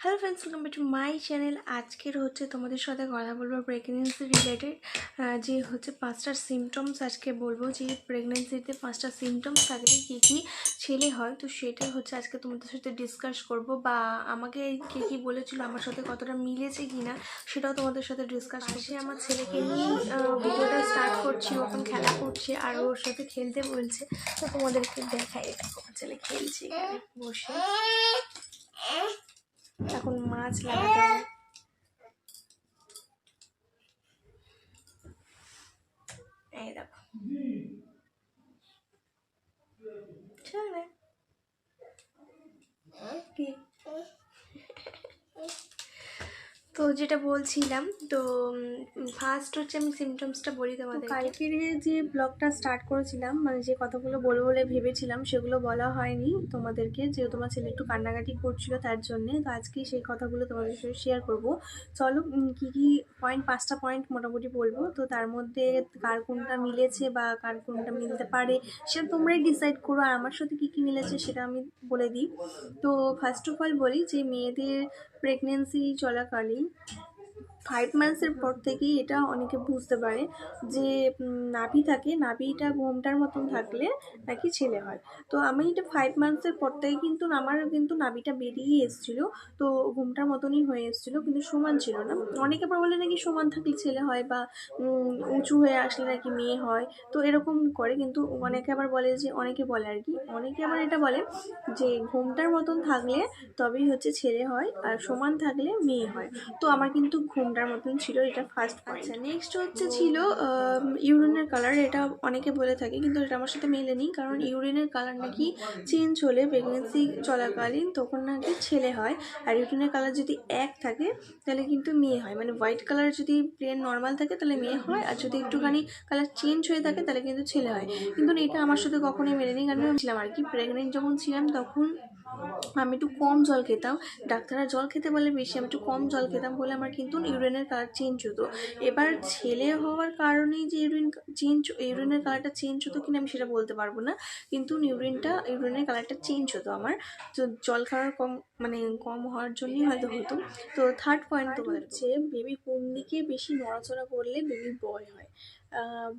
Hello friends, welcome back to my channel. আজকের তোমাদের সাথে কথা বলবো প্রেগনেন্সি রিলেটেড যে 5টা সিমটমস আজকে বলবো যে প্রেগনেন্সিতে 5টা সিমটমস থাকলে কী কী ছেলে হয়। তো সেটাই আজকে তোমাদের সাথে ডিসকাস করব, বা আমাকে কে কী বলেছিল আমার সাথে কতটা মিলেছে কি না সেটাও তোমাদের সাথে ডিসকাস করছি। আমার ছেলেকে নিয়ে ভিডিওটা স্টার্ট করছি, ওখান খেলা করছে আর ওর সাথে খেলতে বলছে। তো তোমাদেরকে দেখাই, দেখো আমার ছেলে খেলছে এখানে বসে। এখন মাছ লাগাতে হবে। এই দেখো চলে কি তো যেটা বলছিলাম, তো ফার্স্ট আমি সিমটমসটা বলি তোমাদের। কালকের যে ব্লগটা স্টার্ট করেছিলাম, মানে যে কথাগুলো বলবো বলে ভেবেছিলাম সেগুলো বলা হয়নি তোমাদেরকে, যেহেতু তোমার ছেলে একটু কান্নাকাটি করছিল তার জন্যে। তো আজকে সেই কথাগুলো তোমাদের সাথে শেয়ার করব। চলো কী কী পয়েন্ট, 5টা পয়েন্ট মোটামুটি বলবো। তো তার মধ্যে কার কোনটা মিলেছে বা কার কোনটা মিলতে পারে সেটা তোমরাই ডিসাইড করো, আর আমার সাথে কী কী মিলেছে সেটা আমি বলে দিই। তো ফার্স্ট অফ অল বলি যে মেয়েদের প্রেগনেন্সি চলাকালীন 5 মান্থসের পর থেকেই এটা অনেকে বুঝতে পারে যে নাভি থাকে, নাভিটা ঘোমটার মতন থাকলে নাকি ছেলে হয়। তো আমি এটা 5 মান্থসের পর থেকে কিন্তু আমার নাভিটা বেরিয়ে এসেছিলো, তো ঘোমটার মতনই হয়ে এসেছিলো, কিন্তু সমান ছিল না। অনেকে বলে নাকি সমান থাকলে ছেলে হয়, বা উঁচু হয়ে আসলে নাকি মেয়ে হয়। তো এরকম করে, কিন্তু অনেকে আবার বলে যে, অনেকে বলে আর কি, অনেকে আবার এটা বলে যে ঘোমটার মতন থাকলে তবেই ছেলে হয়, আর সমান থাকলে মেয়ে হয়। তো আমার কিন্তু ঘোমটার মতন ছিল, এটা ফার্স্ট পয়েন্ট। নেক্সট ছিল ইউরিনের কালার। এটা অনেকে বলে থাকে, কিন্তু এটা আমার সাথে মেলেনি, কারণ ইউরিনের কালার নাকি চেঞ্জ হলে প্রেগনেন্সি চলাকালীন তখন নাকি ছেলে হয়, আর ইউরিনের কালার যদি এক থাকে তাহলে কিন্তু মেয়ে হয়। মানে হোয়াইট কালার যদি প্লেন নর্মাল থাকে তাহলে মেয়ে হয়, আর যদি একটুখানি কালার চেঞ্জ হয়ে থাকে তাহলে কিন্তু ছেলে হয়। কিন্তু এটা আমার সাথে কখনোই মেলেনি, কারণ আমি ছিলাম আর কি প্রেগনেন্ট যখন ছিলাম, তখন আমি একটু কম জল খেতাম। ডাক্তাররা জল খেতে বলে বেশি, আমি একটু কম জল খেতাম বলে আমার কিন্তু ইউরিনের কালার চেঞ্জ হতো। এবার ছেলে হওয়ার কারণেই যে ইউরিনের কালারটা চেঞ্জ হতো কিনা আমি সেটা বলতে পারবো না, কিন্তু ইউরিনের কালারটা চেঞ্জ হতো আমার। তো জল খাওয়ার কম হওয়ার জন্যই হয়তো হতো। তো থার্ড পয়েন্ট তোমাদের হচ্ছে, বেবি কোন দিকে বেশি নড়াচড়া করলে বেবি বয় হয়।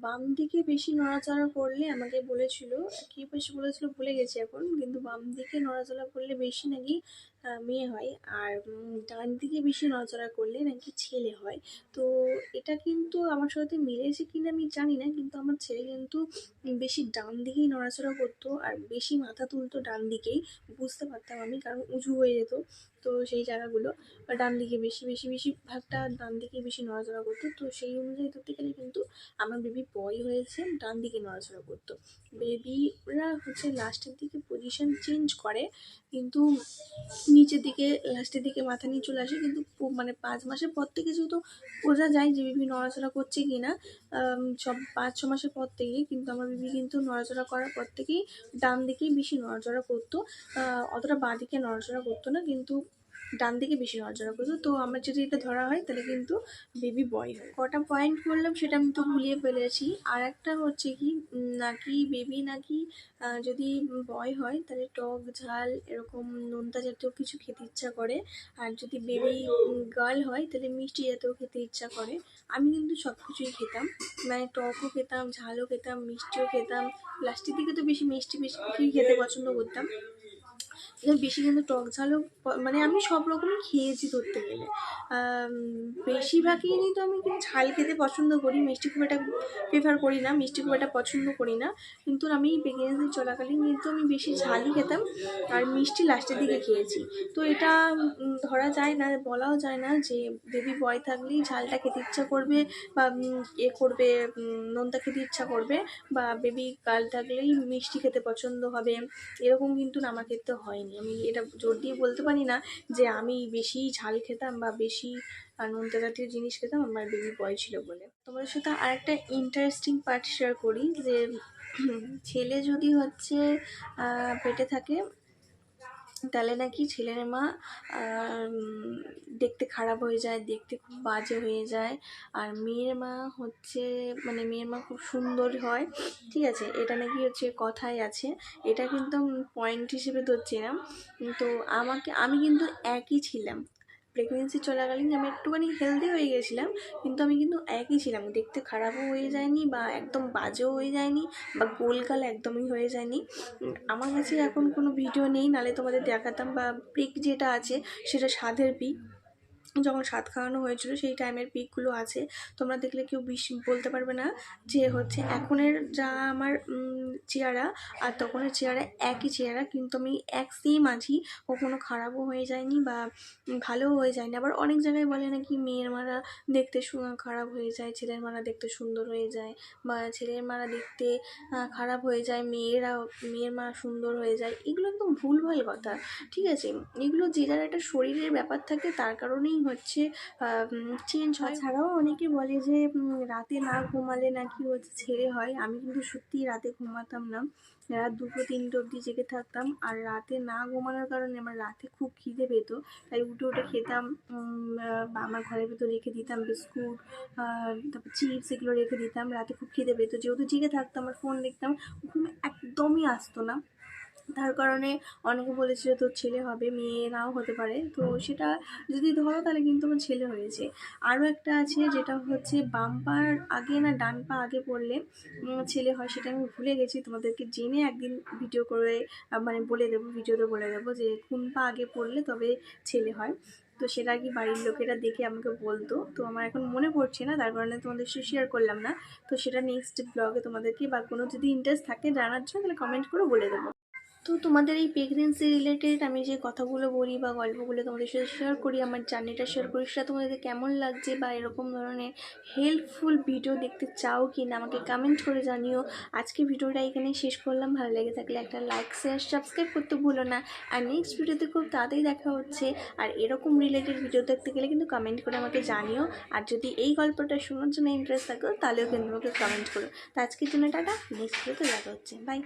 বাম দিকে বেশি নড়াচড়া করলে আমাকে বলেছিল, কি বেশি বলেছিল ভুলে গেছি এখন, কিন্তু বাম দিকে নড়াচড়া করলে বেশি নাকি মেয়ে হয়, আর ডান দিকে বেশি নড়াচড়া করলে নাকি ছেলে হয়। তো এটা কিন্তু আমার সাথে মিলেছে কিনা আমি জানি না, কিন্তু আমার ছেলে কিন্তু বেশি ডান দিকেই নড়াচড়া করতো, আর বেশি মাথা তুলতো ডান দিকেই। বুঝতে পারতাম আমি, কারণ উঁচু হয়ে যেত, তো সেই জায়গাগুলো ডান দিকে বেশিরভাগটা ডান দিকে বেশি নড়াচড়া করতো। তো সেই অনুযায়ী ধরতে গেলে কিন্তু আমার বেবি বয় হয়েছে, ডান দিকে নড়াচড়া করতো। বেবিরা লাস্টের দিকে পজিশন চেঞ্জ করে, কিন্তু নিচের দিকে লাস্টের দিকে মাথা নিয়ে চলে আসে, কিন্তু 5 মাসের পর থেকে যেহেতু বোঝা যায় যে বেবি নড়াচড়া করছে কি না, সব 5-6 মাসের পর থেকেই কিন্তু আমার বেবি কিন্তু নড়াচড়া করার পর থেকেই ডান দিকেই বেশি নড়াচড়া করতো। অতটা বাঁ দিকে নড়াচড়া করতো না, কিন্তু ডান দিকে বেশি নড়াচড়া করতো। তো আমার যদি এটা ধরা হয় তাহলে কিন্তু বেবি বয় হয়। কটা পয়েন্ট বললাম সেটা আমি তো ভুলিয়ে ফেলেছি। আর একটা হচ্ছে কি, নাকি বেবি নাকি যদি বয় হয় তাহলে টক ঝাল এরকম নোনতা জাতীয় কিছু খেতে ইচ্ছা করে, আর যদি বেবি গার্ল হয় তাহলে মিষ্টি জাতীয় খেতে ইচ্ছা করে। আমি কিন্তু সব কিছুই খেতাম, মানে টকও খেতাম, ঝালও খেতাম, মিষ্টিও খেতাম। লাস্টের দিকে তো বেশি মিষ্টি খেতে পছন্দ করতাম, বেশি কিন্তু টক ঝালও মানে আমি সব রকমই খেয়েছি ধরতে গেলে। বেশিরভাগই তো আমি কিন্তু ঝাল খেতে পছন্দ করি, মিষ্টি খুব একটা প্রেফার করি না, মিষ্টি খুব একটা পছন্দ করি না। কিন্তু আমি প্রেগনেন্সি চলাকালীন কিন্তু আমি বেশি ঝালই খেতাম, আর মিষ্টি লাস্টের দিকে খেয়েছি। তো এটা ধরা যায় না, বলাও যায় না যে বেবি বয় থাকলেই ঝালটা খেতে ইচ্ছা করবে, বা করবে, নোনতা খেতে ইচ্ছা করবে, বা বেবি গার্ল থাকলেই মিষ্টি খেতে পছন্দ হবে, এরকম কিন্তু আমার ক্ষেত্রে হয়নি। আমি এটা জোর দিয়ে বলতে পারি না যে আমি বেশি ঝাল খেতাম বা বেশি নোনতা জাতীয় জিনিস খেতাম আমার বেবি বয় ছিল বলে। তোমাদের সাথে আরেকটা ইন্টারেস্টিং পার্ট শেয়ার করি, যে ছেলে যদি পেটে থাকে তাহলে নাকি ছেলের মা দেখতে খারাপ হয়ে যায়, দেখতে খুব বাজে হয়ে যায়। আর মেয়ের মা হচ্ছে মানে মেয়ের মা খুব সুন্দর হয়, ঠিক আছে, এটা নাকি হচ্ছে কথাই আছে, এটা কিন্তু পয়েন্ট হিসেবে ধরছি না। তো আমি কিন্তু একই ছিলাম, প্রেগনেন্সি চলাকালীন আমি একটুখানি হেলদি হয়ে গেছিলাম, কিন্তু আমি কিন্তু একই ছিলাম, দেখতে খারাপও হয়ে যায়নি বা একদম বাজেও হয়ে যায়নি বা গোলগাল একদমই হয়ে যায়নি। আমার কাছে এখন কোনো ভিডিও নেই, নালে তোমাদের দেখাতাম, বা পিক যেটা আছে সেটা স্বাদের পিক, যখন স্বাদ খাওয়ানো হয়েছিল সেই টাইমের পিকগুলো আছে, তোমরা দেখলে কেউ বলতে পারবে না যে হচ্ছে এখনের যা আমার চেহারা আর তখনের চেহারা একই চেহারা, কিন্তু আমি এক সেম আছি, কখনো খারাপও হয়ে যায়নি বা ভালোও হয়ে যায়নি। আবার অনেক জায়গায় বলে নাকি মেয়ের মারা দেখতে খারাপ হয়ে যায়, ছেলের মারা দেখতে সুন্দর হয়ে যায়, বা ছেলের মারা দেখতে খারাপ হয়ে যায়, মেয়ের মা সুন্দর হয়ে যায়, এগুলো একদম ভুলভাল কথা, ঠিক আছে। এগুলো যে যার একটা শরীরের ব্যাপার থাকে, তার কারণেই হচ্ছে চেঞ্জ হয়। ছাড়াও অনেকে বলে যে রাতে না ঘুমালে নাকি হচ্ছে ছেলে হয়। আমি কিন্তু সত্যিই রাতে ঘুমাতাম না, রাত 2-3 অবধি জেগে থাকতাম, আর রাতে না ঘুমানোর কারণে আমার রাতে খুব খিদে পেত, তাই উঠে উঠে খেতাম। আমার ঘরের ভিতর রেখে দিতাম বিস্কুট, তারপর চিপস, এগুলো রেখে দিতাম, রাতে খুব খিদে পেত, যেহেতু জেগে থাকতাম আর ফোন দেখতাম, ঘুম একদমই আসতো না। তার কারণে অনেকে বলেছিল তোর ছেলে হবে, মেয়ে নাও হতে পারে, তো সেটা যদি ধরো তাহলে কিন্তু আমার ছেলে হয়েছে। আরও একটা আছে যেটা হচ্ছে বাম পার আগে না ডান পা আগে পড়লে ছেলে হয়, সেটা আমি ভুলে গেছি, তোমাদেরকে জেনে একদিন ভিডিও করে মানে বলে দেবো, ভিডিওতে বলে দেবো যে কোন পা আগে পড়লে তবে ছেলে হয়। তো সেটা আর কি বাড়ির লোকেরা দেখে আমাকে বলতো, তো আমার এখন মনে পড়ছে না, তার কারণে তোমাদের সাথে শেয়ার করলাম না। তো সেটা নেক্সট ব্লগে তোমাদেরকে, বা কোনো যদি ইন্টারেস্ট থাকে জানার জন্য, তাহলে কমেন্ট করে বলে দেবো। তো তোমাদের এই প্রেগনেন্সি রিলেটেড আমি যে কথাগুলো বলি বা গল্পগুলো তোমাদের সাথে শেয়ার করি, আমার জার্নিটা শেয়ার করি, সেটা তোমাদের কেমন লাগছে, বা এরকম ধরনের হেল্পফুল ভিডিও দেখতে চাও কি না আমাকে কমেন্ট করে জানিও। আজকে ভিডিওটা এখানে শেষ করলাম, ভালো লেগে থাকলে একটা লাইক, শেয়ার, সাবস্ক্রাইব করতে ভুলো না। আর নেক্সট ভিডিওতে খুব তাড়াতাড়ি দেখা হচ্ছে। আর এরকম রিলেটেড ভিডিও দেখতে গেলে কিন্তু কমেন্ট করে আমাকে জানিও। আর যদি এই গল্পটা শোনার জন্য ইন্টারেস্ট থাকো তাহলেও কিন্তু আমাকে কমেন্ট করো। তো আজকের জন্য টাটা, নেক্সট ভিডিওতে দেখা হচ্ছে, বাই।